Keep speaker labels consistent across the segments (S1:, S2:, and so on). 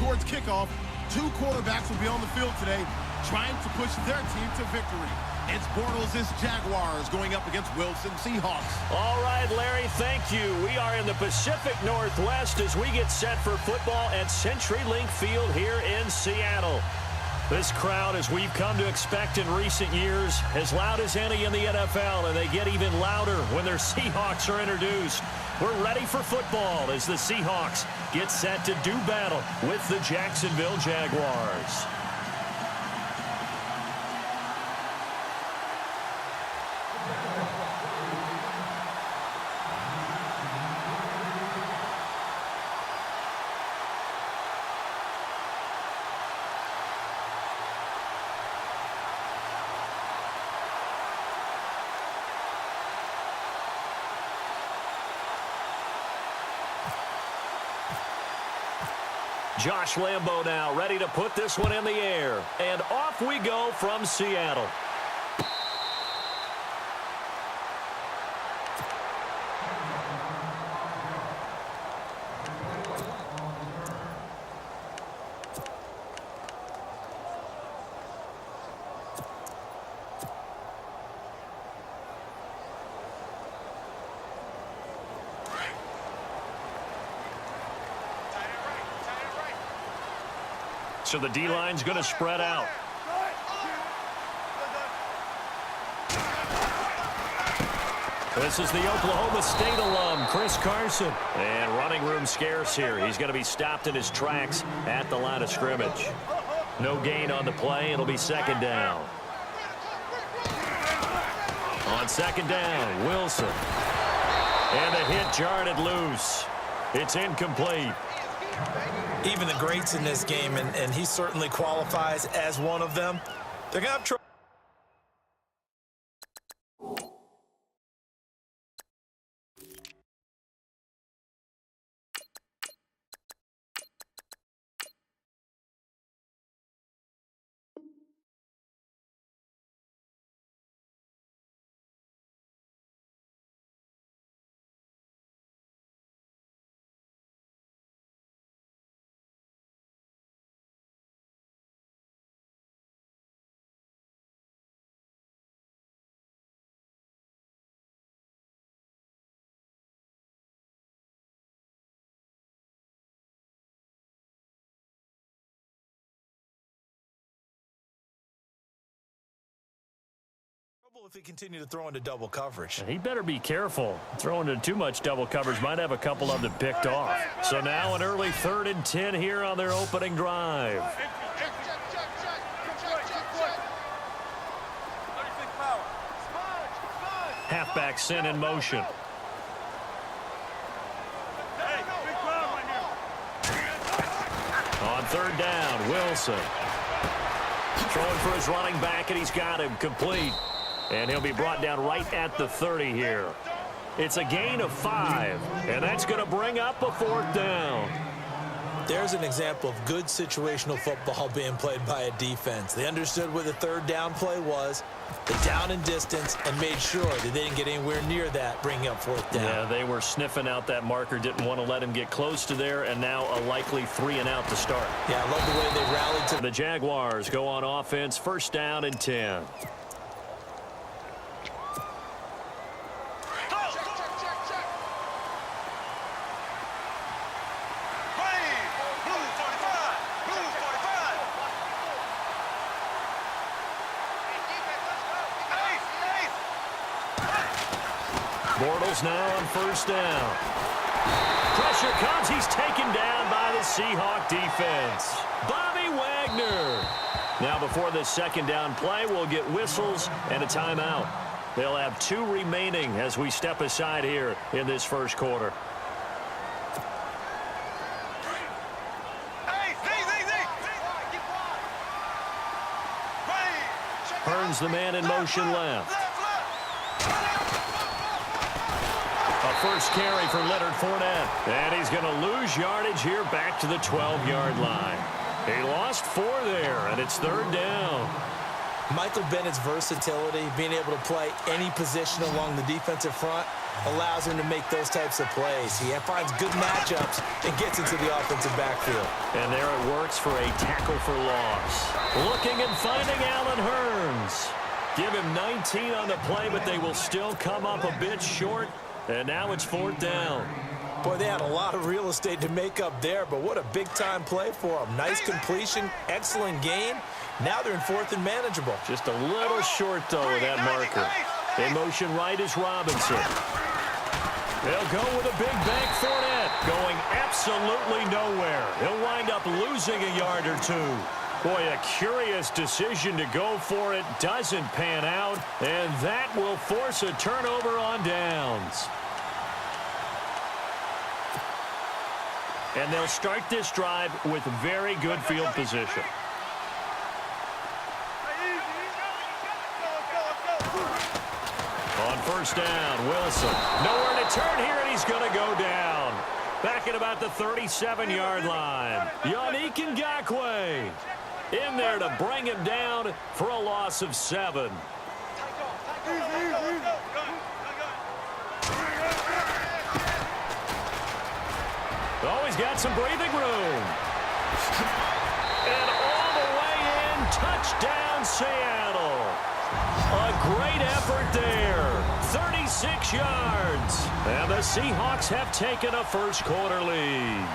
S1: towards kickoff. Two quarterbacks will be on the field today trying to push their team to victory. It's Bortles' Jaguars going up against Wilson Seahawks.
S2: All right, Larry, thank you. We are in the Pacific Northwest as we get set for football at CenturyLink Field here in Seattle. This crowd, as we've come to expect in recent years, as loud as any in the NFL, and they get even louder when their Seahawks are introduced. We're ready for football as the Seahawks get set to do battle with the Jacksonville Jaguars. Josh Lambo now ready to put this one in the air. And off we go from Seattle. So the D-line's going to spread out. This is the Oklahoma State alum, Chris Carson. And running room scarce here. He's going to be stopped in his tracks at the line of scrimmage. No gain on the play. It'll be second down. On second down, Wilson. And the hit jarred it loose. It's incomplete.
S3: Even the greats in this game, and he certainly qualifies as one of them, they're going to have trouble. If he continue to throw into double coverage.
S2: He better be careful. Throwing into too much double coverage might have a couple of them picked off. So now an early 3rd and 10 here on their opening drive. Halfback sent in motion. On 3rd down, Wilson. Throwing for his running back, and he's got him complete. And he'll be brought down right at the 30 here. It's a gain of 5, and that's going to bring up a 4th down.
S3: There's an example of good situational football being played by a defense. They understood where the 3rd down play was, the down and distance, and made sure that they didn't get anywhere near that, bringing up 4th down.
S2: Yeah, they were sniffing out that marker, didn't want to let him get close to there, and now a likely 3 and out to start.
S3: Yeah, I love the way they rallied to
S2: the Jaguars. Go on offense, 1st down and 10. Bortles now on 1st down. Pressure comes. He's taken down by the Seahawk defense. Bobby Wagner. Now before this 2nd down play, we'll get whistles and a timeout. They'll have 2 remaining as we step aside here in this 1st quarter. Hearns the man in motion left. First carry for Leonard Fournette. And he's going to lose yardage here back to the 12-yard line. He lost 4 there, and it's 3rd down.
S3: Michael Bennett's versatility, being able to play any position along the defensive front, allows him to make those types of plays. He finds good matchups and gets into the offensive backfield.
S2: And there it works for a tackle for loss. Looking and finding Allen Hurns. Give him 19 on the play, but they will still come up a bit short. And now it's 4th down.
S3: Boy, they had a lot of real estate to make up there, but what a big-time play for them. Nice completion, excellent gain. Now they're in 4th and manageable.
S2: Just a little short, though, with that marker. In motion right is Robinson. They'll go with a big bank Fournette, going absolutely nowhere. He'll wind up losing a yard or two. Boy, a curious decision to go for it. Doesn't pan out, and that will force a turnover on downs. And they'll start this drive with very good field position. On 1st down, Wilson. Nowhere to turn here, and he's going to go down. Back at about the 37-yard line. Yannick Ngakoue in there to bring him down for a loss of 7. Oh, he's got some breathing room. And all the way in, touchdown Seattle. A great effort there. 36 yards. And the Seahawks have taken a first-quarter lead.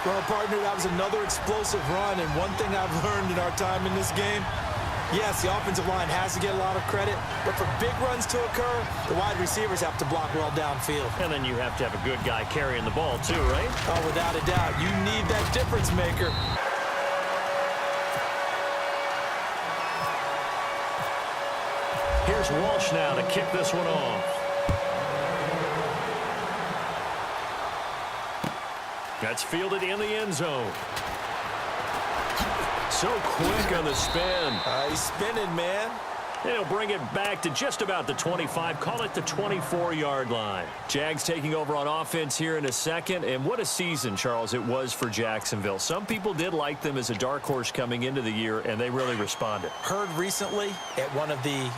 S3: Well, partner, that was another explosive run, and one thing I've learned in our time in this game, yes, the offensive line has to get a lot of credit, but for big runs to occur, the wide receivers have to block well downfield.
S2: And then you have to have a good guy carrying the ball too, right?
S3: Oh, without a doubt. You need that difference maker.
S2: Here's Walsh now to kick this one off. That's fielded in the end zone. So quick on the spin.
S3: He's spinning, man.
S2: And he'll bring it back to just about the 25. Call it the 24-yard line. Jags taking over on offense here in a second. And what a season, Charles, it was for Jacksonville. Some people did like them as a dark horse coming into the year, and they really responded.
S3: Heard recently at one of the,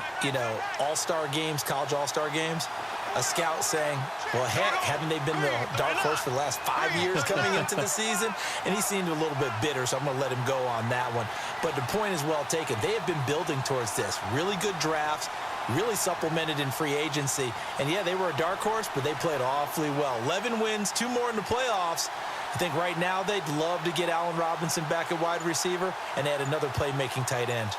S3: all-star games, college all-star games, a scout saying, well, heck, haven't they been the dark horse for the last 5 years coming into the season? And he seemed a little bit bitter, so I'm going to let him go on that one. But the point is well taken. They have been building towards this. Really good drafts, really supplemented in free agency. And, yeah, they were a dark horse, but they played awfully well. 11 wins, 2 more in the playoffs. I think right now they'd love to get Allen Robinson back at wide receiver and add another playmaking tight end.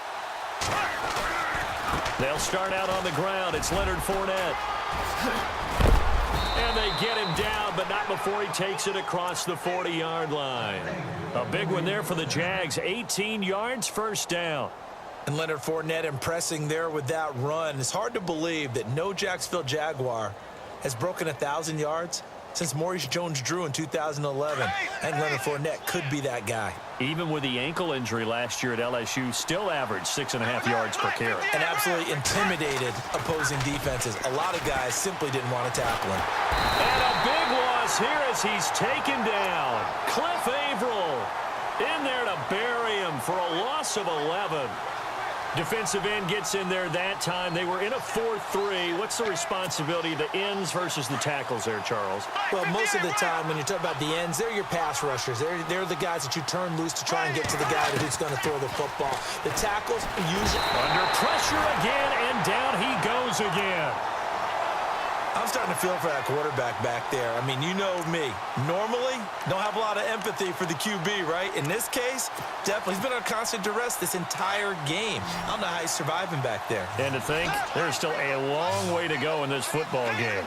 S2: They'll start out on the ground. It's Leonard Fournette. And they get him down, but not before he takes it across the 40-yard line. A big one there for the Jags. 18 yards, 1st down.
S3: And Leonard Fournette impressing there with that run. It's hard to believe that no Jacksonville Jaguar has broken 1,000 yards since Maurice Jones-Drew in 2011. And Leonard Fournette could be that guy.
S2: Even with the ankle injury last year at LSU, still averaged 6.5 yards per carry.
S3: And absolutely intimidated opposing defenses. A lot of guys simply didn't want to tackle him.
S2: And a big loss here as he's taken down. Cliff Averill in there to bury him for a loss of 11. Defensive end gets in there that time. They were in a 4-3. What's the responsibility of the ends versus the tackles there, Charles?
S3: Well, most of the time when you talk about the ends, they're your pass rushers. They're the guys that you turn loose to try and get to the guy who's going to throw the football. The tackles usually
S2: under pressure again, and down he goes again.
S3: I'm starting to feel for that quarterback back there. I mean, you know me. Normally, don't have a lot of empathy for the QB, right? In this case, definitely. He's been on constant duress this entire game. I don't know how he's surviving back there.
S2: And to think, there's still a long way to go in this football game.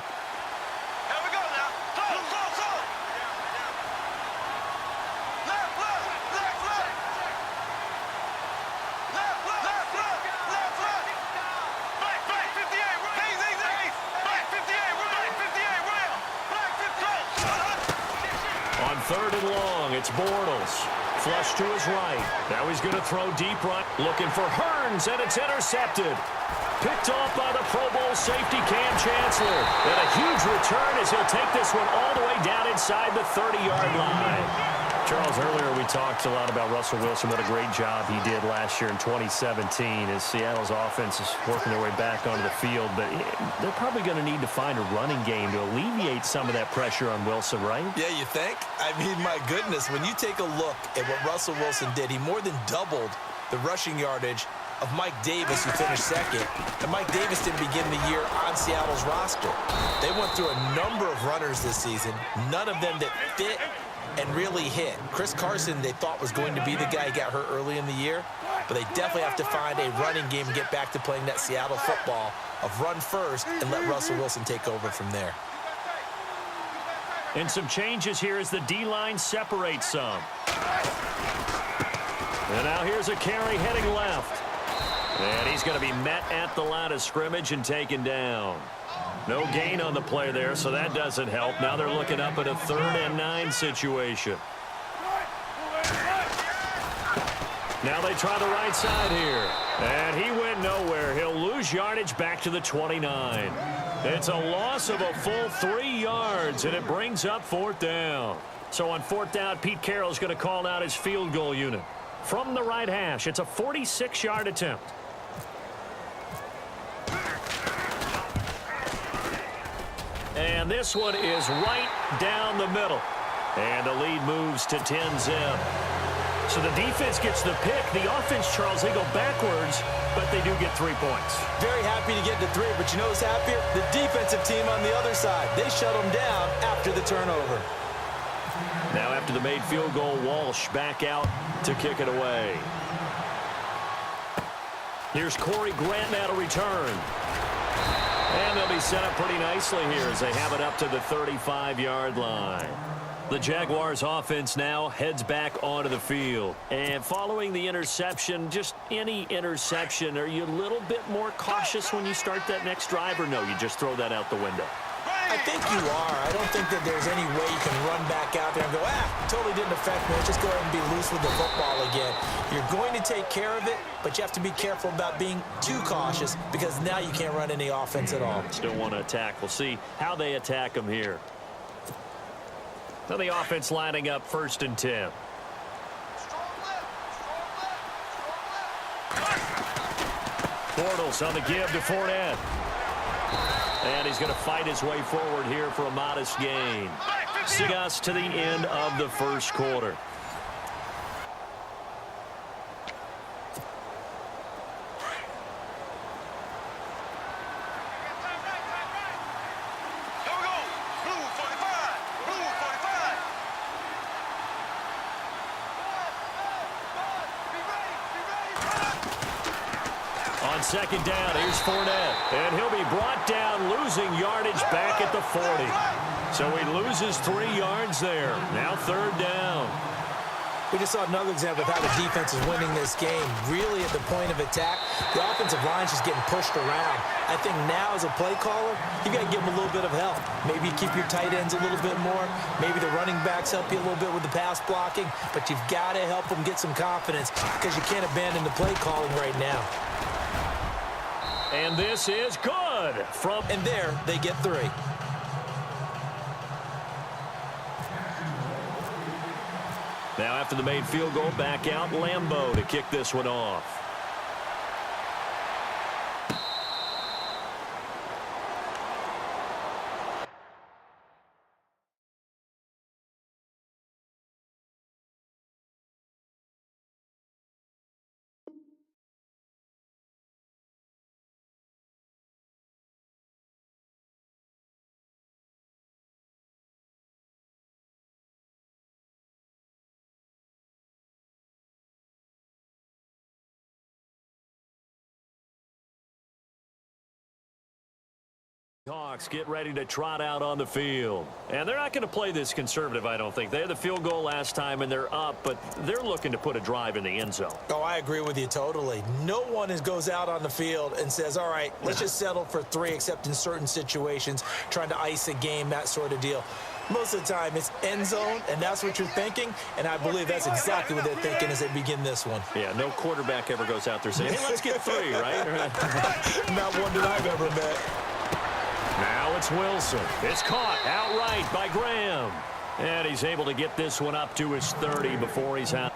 S2: Third and long, it's Bortles. Flush to his right. Now he's going to throw deep right. Looking for Hurns, and it's intercepted. Picked off by the Pro Bowl safety Cam Chancellor. And a huge return as he'll take this one all the way down inside the 30-yard line. Charles, earlier we talked a lot about Russell Wilson, what a great job he did last year in 2017 as Seattle's offense is working their way back onto the field. But they're probably going to need to find a running game to alleviate some of that pressure on Wilson, right?
S3: Yeah, you think? I mean, my goodness, when you take a look at what Russell Wilson did, he more than doubled the rushing yardage of Mike Davis, who finished second. And Mike Davis didn't begin the year on Seattle's roster. They went through a number of runners this season, none of them that fit and really hit. Chris Carson, they thought was going to be the guy who got hurt early in the year, but they definitely have to find a running game and get back to playing that Seattle football of run first and let Russell Wilson take over from there.
S2: And some changes here as the D-line separates some. And now here's a carry heading left. And he's going to be met at the line of scrimmage and taken down. No gain on the play there, so that doesn't help. Now they're looking up at a 3rd and 9 situation. Now they try the right side here. And he went nowhere. He'll lose yardage back to the 29. It's a loss of a full 3 yards, and it brings up 4th down. So on 4th down, Pete Carroll's going to call out his field goal unit. From the right hash, it's a 46-yard attempt. And this one is right down the middle. And the lead moves to 10-zip. So the defense gets the pick. The offense, Charles, they go backwards, but they do get 3 points.
S3: Very happy to get to 3, but you know who's happier? The defensive team on the other side. They shut them down after the turnover.
S2: Now after the made field goal, Walsh back out to kick it away. Here's Corey Grant now to return. And they'll be set up pretty nicely here as they have it up to the 35-yard line. The Jaguars offense now heads back onto the field. And following the interception, just any interception, are you a little bit more cautious when you start that next drive, or no, you just throw that out the window?
S3: I think you are. I don't think that there's any way you can run back out there and go, totally didn't affect me. Let's just go ahead and be loose with the football again. You're going to take care of it, but you have to be careful about being too cautious because now you can't run any offense at all.
S2: Still want to attack. We'll see how they attack them here. Now the offense lining up 1st and 10. Bortles on the give to Fournette. And he's going to fight his way forward here for a modest gain. See us to the end of the 1st quarter. On 2nd down, here's Fournette. And he'll be brought down, losing yardage back at the 40. So he loses 3 yards there. Now 3rd down.
S3: We just saw another example of how the defense is winning this game. Really at the point of attack, the offensive line's just getting pushed around. I think now as a play caller, you got to give them a little bit of help. Maybe keep your tight ends a little bit more. Maybe the running backs help you a little bit with the pass blocking. But you've got to help them get some confidence because you can't abandon the play calling right now.
S2: And this is good.
S3: And there, they get 3.
S2: Now after the made field goal, back out Lambeau to kick this one off. Hawks get ready to trot out on the field. And they're not going to play this conservative, I don't think. They had the field goal last time, and they're up, but they're looking to put a drive in the end zone.
S3: Oh, I agree with you totally. No one goes out on the field and says, all right, let's just settle for 3, except in certain situations, trying to ice a game, that sort of deal. Most of the time, it's end zone, and that's what you're thinking, and I believe that's exactly what they're thinking as they begin this one.
S2: Yeah, no quarterback ever goes out there saying, hey, let's get 3, right?
S3: Not one that I've ever met.
S2: Now it's Wilson. It's caught outright by Graham. And he's able to get this one up to his 30 before he's out.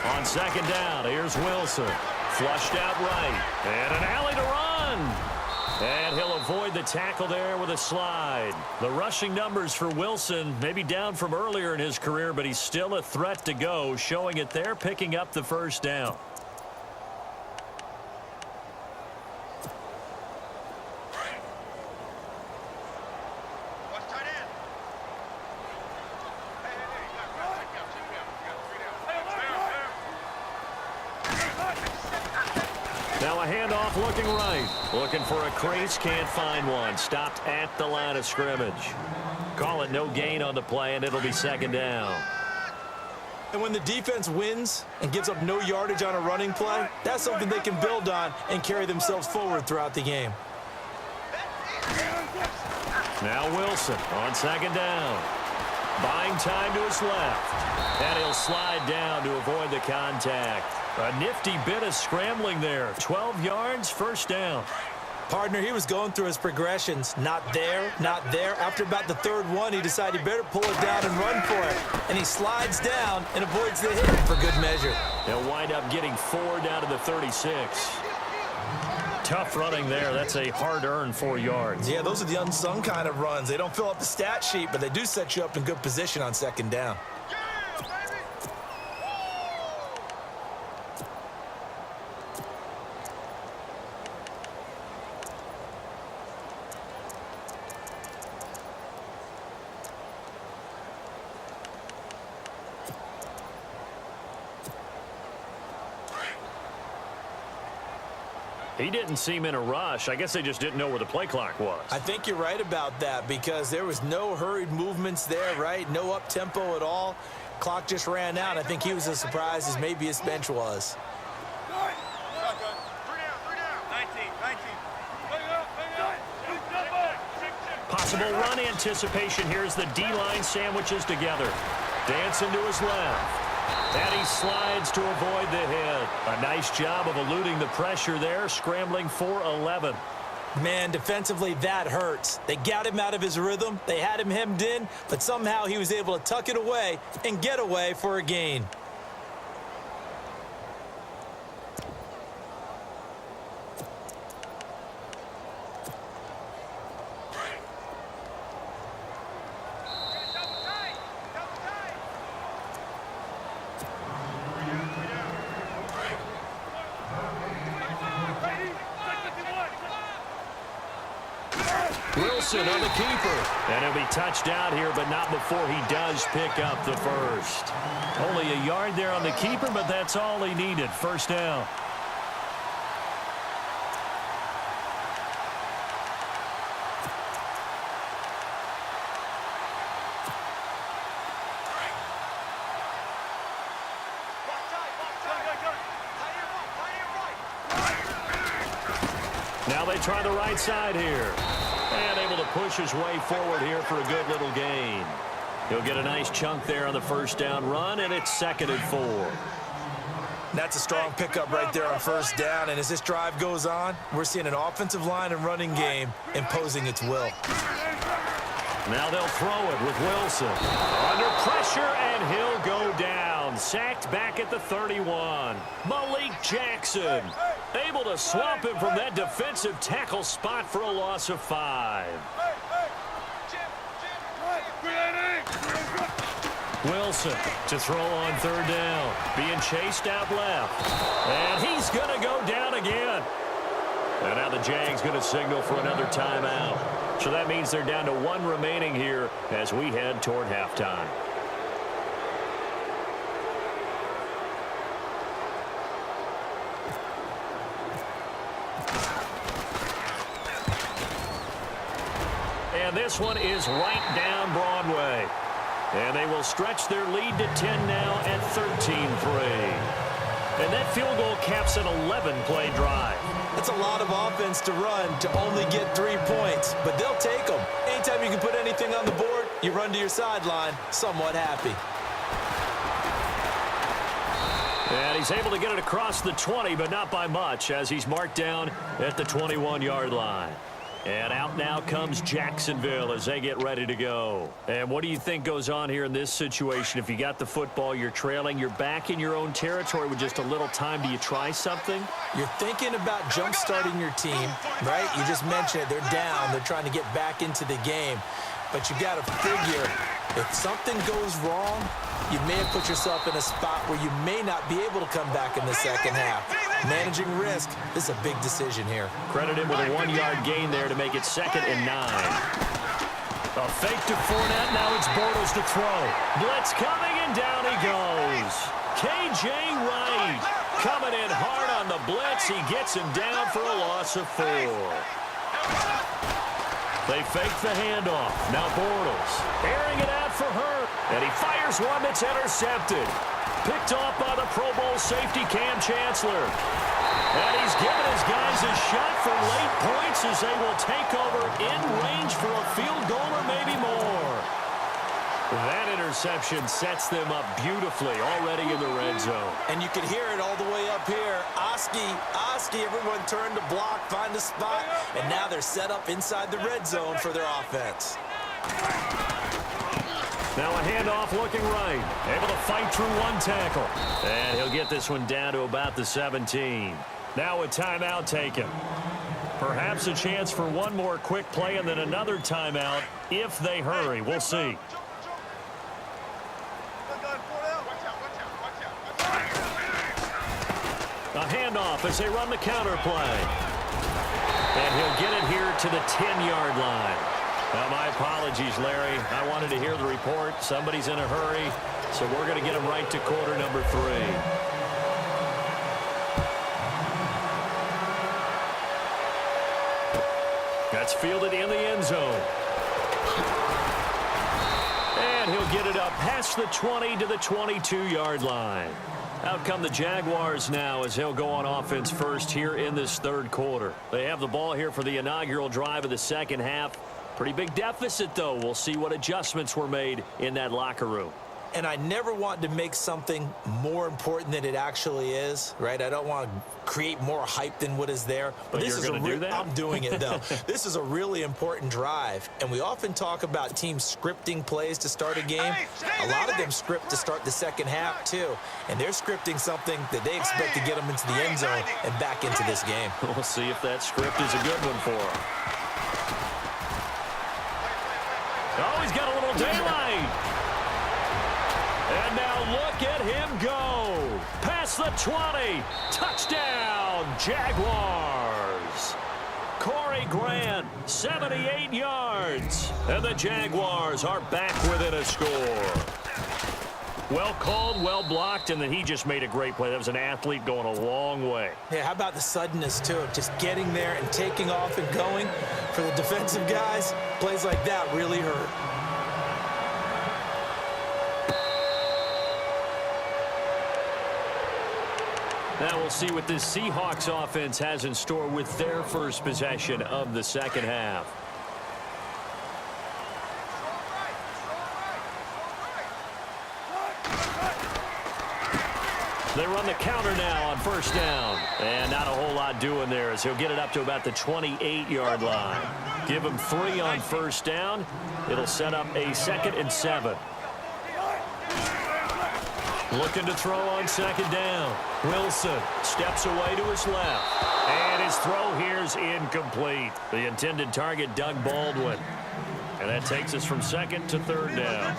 S2: On second down, here's Wilson. Flushed out right. And an alley to run. And he'll avoid the tackle there with a slide. The rushing numbers for Wilson maybe down from earlier in his career, but he's still a threat to go, showing it there, picking up the first down. Now a handoff looking right. Looking for a crease, can't find one. Stopped at the line of scrimmage. Call it no gain on the play, and it'll be second down.
S3: And when the defense wins and gives up no yardage on a running play, that's something they can build on and carry themselves forward throughout the game.
S2: Now Wilson on second down. Buying time to his left. And he'll slide down to avoid the contact. A nifty bit of scrambling there. 12 yards, first down.
S3: Partner, he was going through his progressions. Not there, not there. After about the third one, he decided he better pull it down and run for it. And he slides down and avoids the hit for good measure.
S2: They'll wind up getting 4 down to the 36. Tough running there. That's a hard-earned 4 yards.
S3: Yeah, those are the unsung kind of runs. They don't fill up the stat sheet, but they do set you up in good position on second down.
S2: He didn't seem in a rush. I guess they just didn't know where the play clock was.
S3: I think you're right about that because there was no hurried movements there, right? No up-tempo at all. Clock just ran out. I think he was as surprised as maybe his bench was.
S2: Possible run anticipation. Here's the D-line sandwiches together. Dancing to his left. And he slides to avoid the hit. A nice job of eluding the pressure there, scrambling for 11.
S3: Man, defensively, that hurts. They got him out of his rhythm. They had him hemmed in, but somehow he was able to tuck it away and get away for a gain.
S2: Wilson on the keeper. And he'll be touched out here, but not before he does pick up the first. Only a yard there on the keeper, but that's all he needed. First down. Now they try the right side here. And able to push his way forward here for a good little gain. He'll get a nice chunk there on the first down run, and it's 2nd and 4.
S3: That's a strong pickup right there on first down. And as this drive goes on, we're seeing an offensive line and running game imposing its will.
S2: Now they'll throw it with Wilson. Under pressure, and he'll go down. Sacked back at the 31. Malik Jackson able to swamp him from that defensive tackle spot for a loss of 5. Wilson to throw on third down. Being chased out left. And he's going to go down again. And now the Jags going to signal for another timeout. So that means they're down to 1 remaining here as we head toward halftime. And this one is right down Broadway. And they will stretch their lead to 10 now at 13-3. And that field goal caps an 11-play drive.
S3: That's a lot of offense to run to only get 3 points, but they'll take them. Anytime you can put anything on the board, you run to your sideline somewhat happy.
S2: And he's able to get it across the 20, but not by much, as he's marked down at the 21-yard line. And out now comes Jacksonville as they get ready to go. And what do you think goes on here in this situation? If you got the football, you're trailing, you're back in your own territory with just a little time. Do you try something?
S3: You're thinking about jump-starting your team, right? You just mentioned it. They're down. They're trying to get back into the game. But you got to figure, if something goes wrong, you may have put yourself in a spot where you may not be able to come back in the second half. Managing risk, this is a big decision here.
S2: Credit him with a 1-yard gain there to make it 2nd and 9. A fake to Fournette. Now it's Bortles to throw. Blitz coming, and down he goes. K.J. Wright coming in hard on the blitz. He gets him down for a loss of 4. They fake the handoff. Now Bortles airing it out for Hurts. And he fires one that's intercepted. Picked off by the Pro Bowl safety Cam Chancellor. And he's given his guys a shot for late points as they will take over in range for a field goal or maybe more. That interception sets them up beautifully already in the red zone.
S3: And you can hear it all the way up here. Oski, everyone turned to block, find a spot, and now they're set up inside the red zone for their offense.
S2: Now a handoff looking right. Able to fight through one tackle. And he'll get this one down to about the 17. Now a timeout taken. Perhaps a chance for one more quick play and then another timeout if they hurry. We'll see. A handoff as they run the counter play. And he'll get it here to the 10-yard line. Well, my apologies, Larry. I wanted to hear the report. Somebody's in a hurry, so we're going to get him right to quarter number 3. That's fielded in the end zone. And he'll get it up past the 20 to the 22-yard line. Out come the Jaguars now as they'll go on offense first here in this third quarter. They have the ball here for the inaugural drive of the second half. Pretty big deficit, though. We'll see what adjustments were made in that locker room.
S3: And I never want to make something more important than it actually is, right? I don't want to create more hype than what is there.
S2: But this is do that?
S3: I'm doing it, though. This is a really important drive. And we often talk about teams scripting plays to start a game. A lot of them script to start the second half, too. And they're scripting something that they expect to get them into the end zone and back into this game.
S2: We'll see if that script is a good one for them. Oh, he's got a little daylight. And now look at him go. Past the 20. Touchdown, Jaguars. Corey Grant, 78 yards. And the Jaguars are back within a score. Well called, well blocked, and then he just made a great play. That was an athlete going a long way.
S3: Yeah, how about the suddenness, too, of just getting there and taking off and going? For the defensive guys, plays like that really hurt.
S2: Now we'll see what this Seahawks offense has in store with their first possession of the second half. They run the counter now on first down. And not a whole lot doing there as he'll get it up to about the 28-yard line. Give him 3 on first down. It'll set up a 2nd and 7. Looking to throw on second down. Wilson steps away to his left. And his throw here is incomplete. The intended target, Doug Baldwin. And that takes us from 2nd to 3rd down.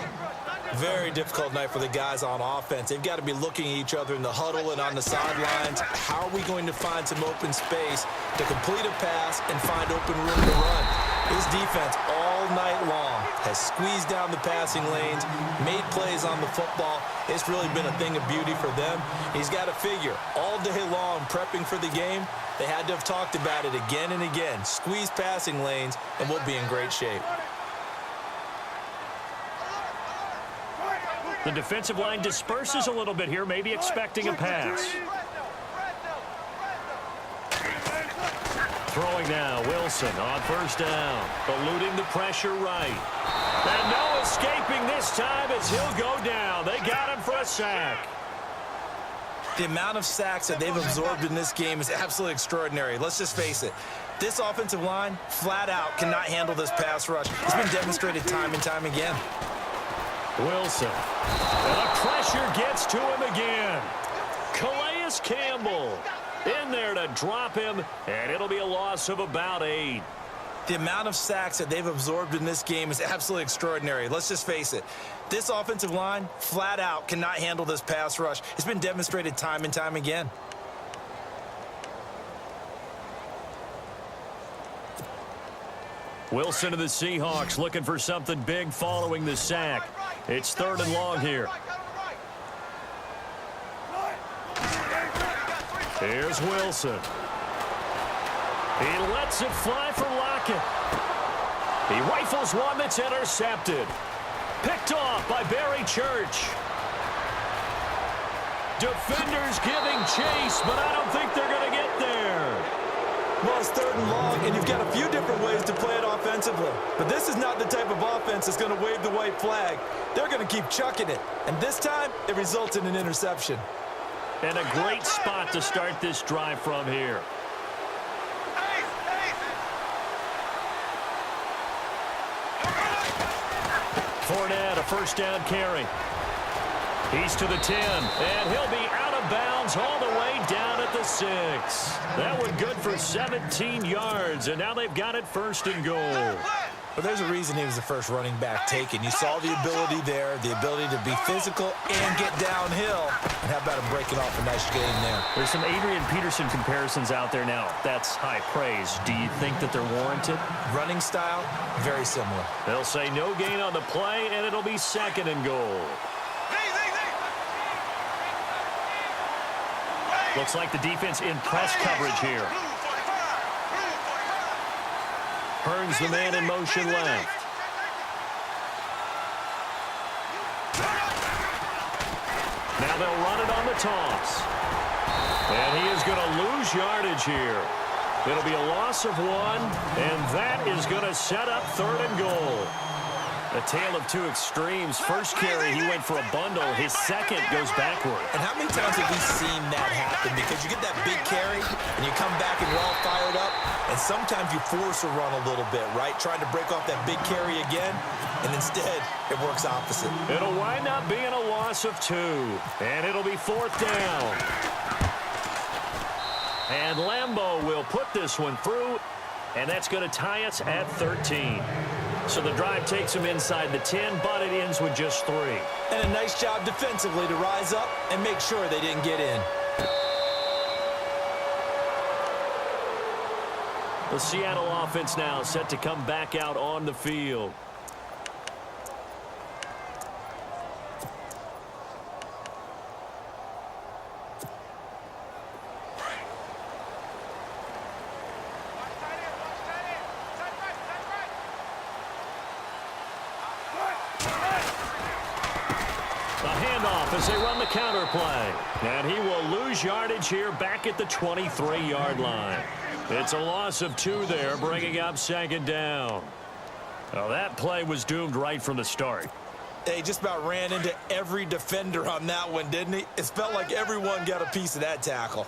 S3: Very difficult night for the guys on offense. They've got to be looking at each other in the huddle and on the sidelines. How are we going to find some open space to complete a pass and find open room to run? His defense all night long has squeezed down the passing lanes, made plays on the football. It's really been a thing of beauty for them. He's got to figure all day long prepping for the game. They had to have talked about it again and again. Squeeze passing lanes and we'll be in great shape.
S2: The defensive line disperses a little bit here, maybe expecting a pass. Throwing now, Wilson on first down. Eluding the pressure right. And no escaping this time as he'll go down. They got him for a sack.
S3: The amount of sacks that they've absorbed in this game is absolutely extraordinary. Let's just face it. This offensive line, flat out, cannot handle this pass rush. It's been demonstrated time and time again.
S2: Wilson. And the pressure gets to him again. Calais Campbell in there to drop him, and it'll be a loss of about 8.
S3: The amount of sacks that they've absorbed in this game is absolutely extraordinary. Let's just face it. This offensive line, flat out, cannot handle this pass rush. It's been demonstrated time and time again.
S2: Wilson and the Seahawks looking for something big following the sack. It's 3rd and long here. Here's Wilson. He lets it fly for Lockett. He rifles one that's intercepted. Picked off by Barry Church. Defenders giving chase, but I don't think they're going to get there.
S3: Well, it's 3rd and long, and you've got a few different ways to play it offensively. But this is not the type of offense that's going to wave the white flag. They're going to keep chucking it. And this time, it results in an interception.
S2: And a great spot to start this drive from here. Fournette, a first down carry. He's to the 10, and he'll be out of bounds all the way down at the 6. That one good for 17 yards, and now they've got it 1st and goal.
S3: But there's a reason he was the first running back taken. You saw the ability there, the ability to be physical and get downhill. And how about him breaking off a nice game there?
S2: There's some Adrian Peterson comparisons out there now. That's high praise. Do you think that they're warranted?
S3: Running style, very similar.
S2: They'll say no gain on the play, and it'll be 2nd and goal. Looks like the defense in press coverage here. Hearns the man in motion left. Now they'll run it on the toss. And he is going to lose yardage here. It'll be a loss of 1, and that is going to set up 3rd and goal. A tale of two extremes. First carry, he went for a bundle. His second goes backward.
S3: And how many times have we seen that happen? Because you get that big carry, and you come back and you're all fired up, and sometimes you force a run a little bit, right? Trying to break off that big carry again, and instead, it works opposite.
S2: It'll wind up being a loss of 2, and it'll be 4th down. And Lambeau will put this one through, and that's going to tie us at 13. So the drive takes him inside the 10, but it ends with just 3.
S3: And a nice job defensively to rise up and make sure they didn't get in.
S2: The Seattle offense now set to come back out on the field. As they run the counter play. And he will lose yardage here back at the 23-yard line. It's a loss of 2 there, bringing up 2nd down. Well, that play was doomed right from the start.
S3: He just about ran into every defender on that one, didn't he? It felt like everyone got a piece of that tackle.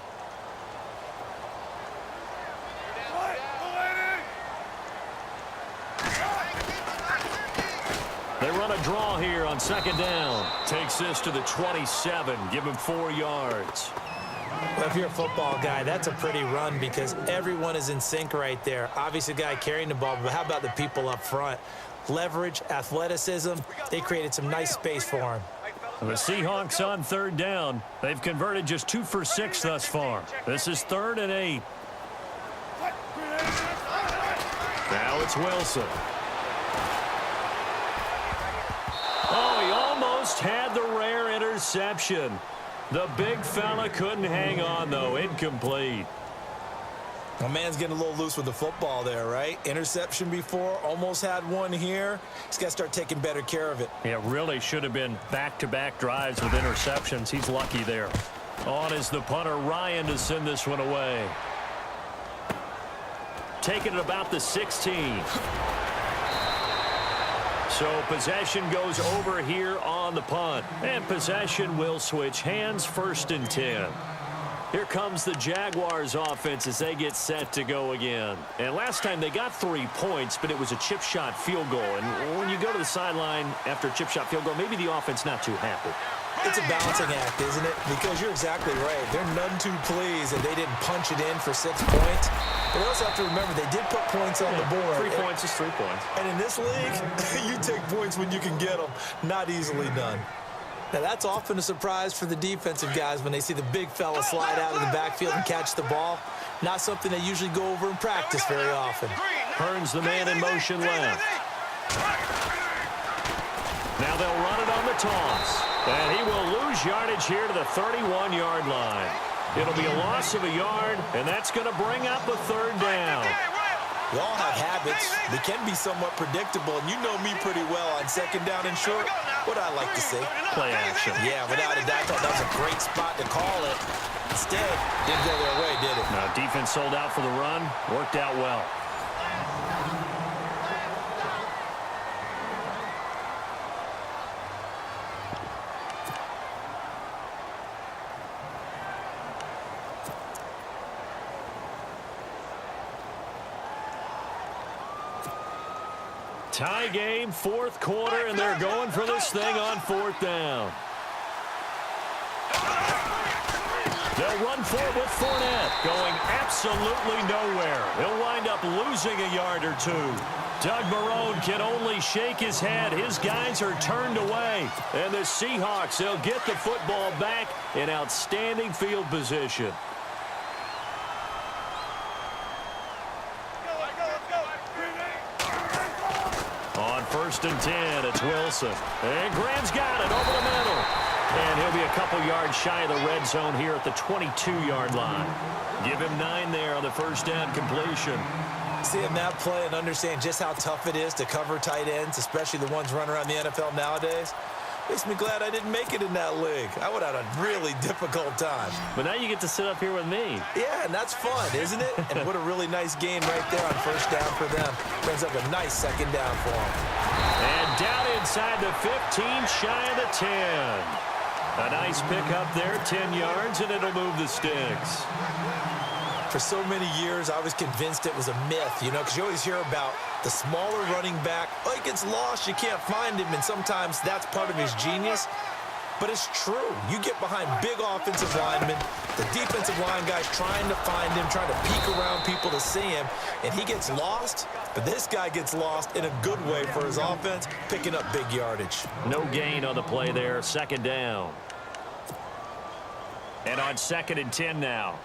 S2: They run a draw here on 2nd down. Takes this to the 27. Give him 4 yards.
S3: Well, if you're a football guy, that's a pretty run because everyone is in sync right there. Obviously, the guy carrying the ball, but how about the people up front? Leverage, athleticism, they created some nice space for him.
S2: The Seahawks on 3rd down. They've converted just 2 for 6 thus far. This is 3rd and 8. Now it's Wilson. Oh, he almost had the rare interception. The big fella couldn't hang on, though. Incomplete.
S3: My man's getting a little loose with the football there, right? Interception before, almost had one here. He's got to start taking better care of it.
S2: Yeah, really should have been back-to-back drives with interceptions. He's lucky there. On is the punter, Ryan, to send this one away. Taking it about the 16. So possession goes over here on the punt. And possession will switch hands, 1st and 10. Here comes the Jaguars offense as they get set to go again. And last time they got 3 points, but it was a chip shot field goal. And when you go to the sideline after a chip shot field goal, maybe the offense not too happy.
S3: It's a balancing act, isn't it? Because you're exactly right. They're none too pleased that they didn't punch it in for 6 points. But they also have to remember they did put points on the board.
S2: 3 points is 3 points.
S3: And in this league, you take points when you can get them. Not easily done. Now, that's often a surprise for the defensive guys when they see the big fella slide out of the backfield and catch the ball. Not something they usually go over in practice very often.
S2: Hearns the man in motion left. Now they'll run it on the toss. And he will lose yardage here to the 31-yard line. It'll be a loss of a yard, and that's going to bring up a 3rd down.
S3: We all have habits. They can be somewhat predictable, and you know me pretty well on 2nd down and short. What I like to say.
S2: Play action.
S3: Yeah, without a doubt, I thought that was a great spot to call it. Instead, didn't go their way, did it?
S2: No, defense sold out for the run. Worked out well. Tie game, 4th quarter, and they're going for this thing on 4th down. They'll run for it with Fournette, going absolutely nowhere. He'll wind up losing a yard or 2. Doug Marrone can only shake his head. His guys are turned away. And the Seahawks, they'll get the football back in outstanding field position. On 1st and 10, it's Wilson. And Graham's got it over the middle. And he'll be a couple yards shy of the red zone here at the 22-yard line. Give him 9 there on the 1st down completion.
S3: Seeing that play and understand just how tough it is to cover tight ends, especially the ones running around the NFL nowadays, makes me glad I didn't make it in that league. I would have had a really difficult time.
S2: But now you get to sit up here with me.
S3: Yeah, and that's fun, isn't it? And what a really nice game right there on 1st down for them. Brings up a nice 2nd down for them.
S2: And down inside the 15, shy of the 10. A nice pickup there, 10 yards, and it'll move the sticks.
S3: For so many years, I was convinced it was a myth, you know, because you always hear about the smaller running back. Oh, he gets lost, you can't find him, and sometimes that's part of his genius. But it's true. You get behind big offensive linemen, the defensive line guys trying to find him, trying to peek around people to see him, and he gets lost. But this guy gets lost in a good way for his offense, picking up big yardage. No gain on the play there, 2nd down.
S2: And on 2nd and 10 now.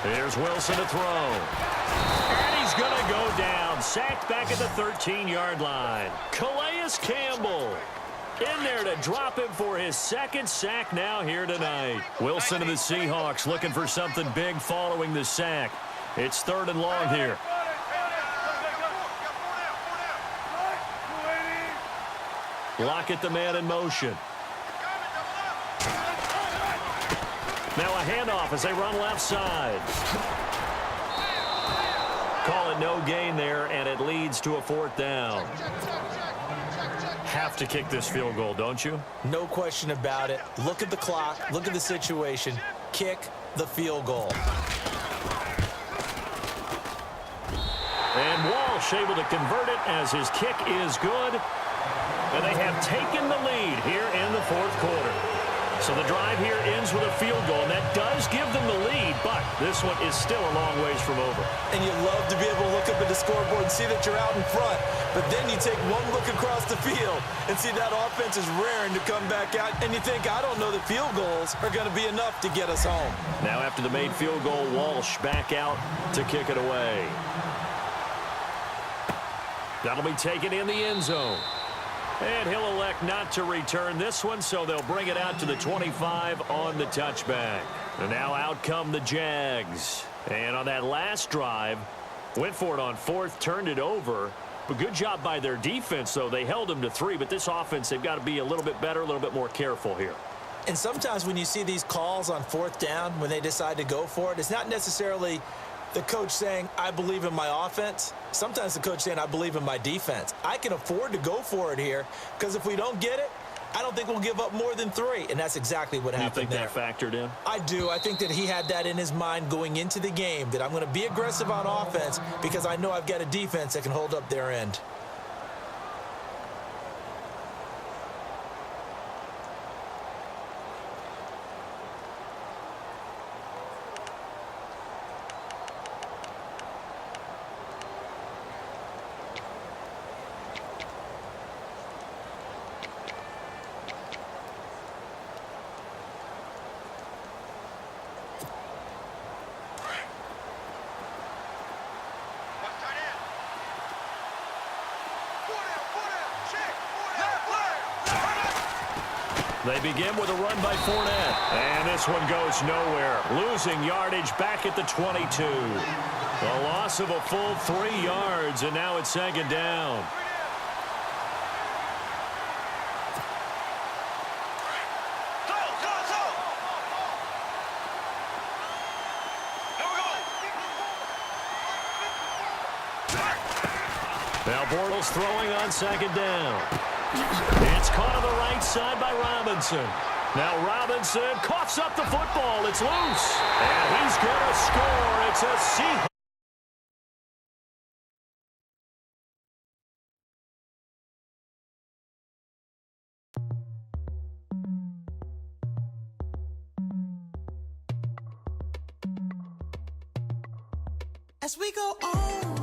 S2: Here's Wilson to throw. And he's going to go down. Sacked back at the 13-yard line. Calais Campbell in there to drop him for his 2nd sack now here tonight. Wilson and the Seahawks looking for something big following the sack. It's 3rd and long here. Lockett, the man in motion. Now a handoff as they run left side. Call it no gain there, and it leads to a 4th down. Have to kick this field goal, don't you?
S3: No question about it. Look at the clock. Look at the situation. Kick the field goal.
S2: And Walsh able to convert it as his kick is good. And they have taken the lead here in the 4th quarter. So the drive here ends with a field goal, and that does give them the lead, but this one is still a long ways from over.
S3: And you love to be able to look up at the scoreboard and see that you're out in front, but then you take one look across the field and see that offense is raring to come back out, and you think, I don't know that field goals are going to be enough to get us home.
S2: Now after the made field goal, Walsh back out to kick it away. That'll be taken in the end zone. And he'll elect not to return this one, so they'll bring it out to the 25 on the touchback. And now out come the Jags. And on that last drive, went for it on fourth, turned it over. But good job by their defense, though. They held them to 3, but this offense, they've got to be a little bit better, a little bit more careful here.
S3: And sometimes when you see these calls on fourth down, when they decide to go for it, it's not necessarily the coach saying, I believe in my offense. Sometimes the coach saying, I believe in my defense. I can afford to go for it here because if we don't get it, I don't think we'll give up more than 3. And that's exactly what happened there.
S2: You think that factored in?
S3: I do. I think that he had that in his mind going into the game, that I'm going to be aggressive on offense because I know I've got a defense that can hold up their end.
S2: They begin with a run by Fournette. And this one goes nowhere. Losing yardage back at the 22. A loss of a full 3 yards, and now it's second down. Now Bortles throwing on second down. It's caught on the right side by Robinson. Now Robinson coughs up the football. It's loose. And he's going to score. It's a Seahawks.
S4: As we go on